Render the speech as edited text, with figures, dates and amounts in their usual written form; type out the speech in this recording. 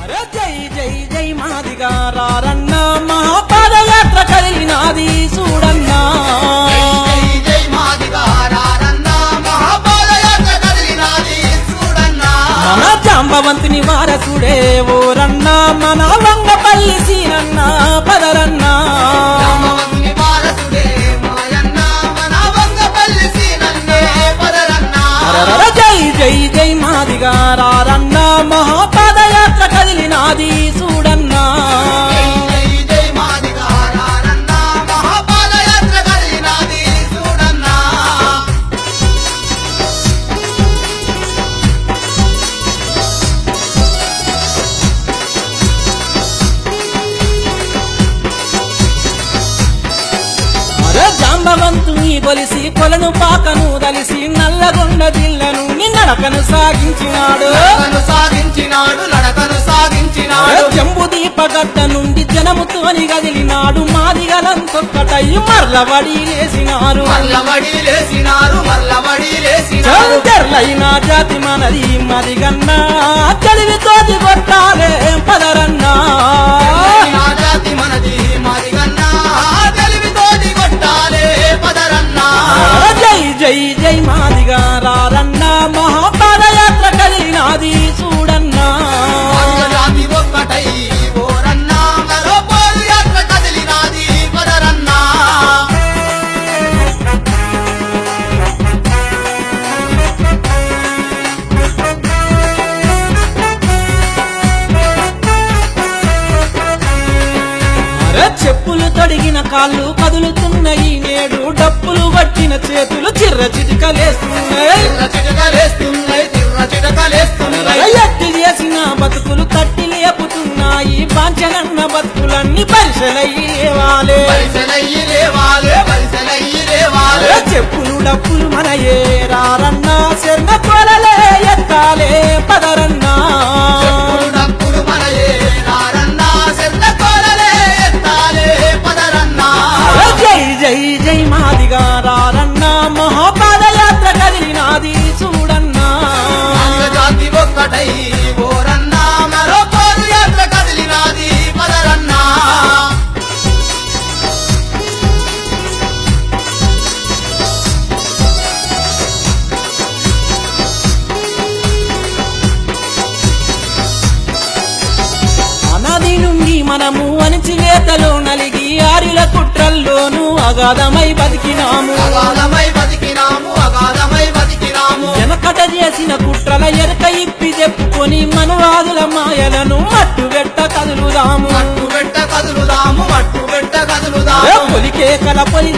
అరే జై జై జై మాదిగా రారన్న మహాపాదయాత్ర కదిలినాది చూడన్నా జై జై మాదిగా రారన్నా మహాపాదయాత్ర కదిలినాది చూడన్నా మన జాంబవంతుని వారసుడే ఓరన్న మన వంగపల్లి సీనన్న పదరన్నా రామవంతుని వారసుడే మాయన్న మన వంగపల్లి సీనన్నే పదరన్నా అరరర జై జై జై మాదిగా రారన్న మహాపాదయాత్ర కదిలినాది చూడన్నా జై జై మాదిగా రారన్నా మహాపాదయాత్ర కదిలినాది చూడన్నా అరే జాంబవంతుని బొలిసి కొలను పాకను దలిసి నల్లగొండ జిల్లను నడకను సాగించినాడు లడకను సాగించినాడు లడకను సాగించినాడు జంబు దీపగడ్డ నుండి జనముతోని గదిలినాడు మాదిగలంతొక్కటై మర్లబడి లేసినారు మల్లబడి లేసినారు మల్లబడి లేసినారు చందర్లైన జాతి మనది మదిగన్నా తెలివితోటి కొట్టాలే పదరన్నా నా జాతి మనది మదిగన్నా తెలివితోటి కొట్టాలే పదరన్నా జై జై జై మాదిగా రారన్నా మహాపాదయాత్ర కదిలినాది చూడన్నా మాదిగ జాతి ఒక్కటై ఓరన్నా మరో పోరు యాత్ర కదిలినాది పదరన్నా అరే చెప్పులు తొడిగిన కాళ్ళు కదులుతున్నాయి నేడు డప్పులు పట్టిన చేతులు చిర్ర చిటికలేస్తున్నాయి చిన్న చిటకలేస్తున్నాయి చిన్న చిటకలేస్తున్నాయి ఎత్తి చేసిన బతుకులు తట్టి లేపుతున్నాయి బాంచనన్న బతుకులన్నీ పరిశలయ్యి లేవాలే పరిసలయ్యి లేవాలే పరిసలయ్యి లేవాలే చెప్పులు డప్పులు మన ఏరారన్నా శర్మ కొలలే ఎత్తాలే పదరన్నా చెప్పులు డప్పులు మనయే రారన్నా చెల్ల కోలలే ఎత్తాలే పదరన్నా జై జై జై మాదిగా రారన్నా మహాపాదయాత్ర కదిలినాది చూడన్నా మాదిగ జాతి ఒక్కటై ఓరన్నా మరో పోరు యాత్ర కదిలినాది పదరన్నా అనాది నుండి మనము అణిచివేతలో నలిగి ఆరిల కుట్రల్లోనూ అగాధమై బతికినాము అగాధమై బతికినాము అగాధమై బతికినాము వెనకట చేసిన కుట్రల ఎరక ఇప్పి చెప్పుకొని మనువాదుల మాయలను మట్టు వెట్ట కదులుదాము మట్టు పెట్ట కదులుదాము మట్టు పెట్ట కదులుదాము పొలికేకల పొలి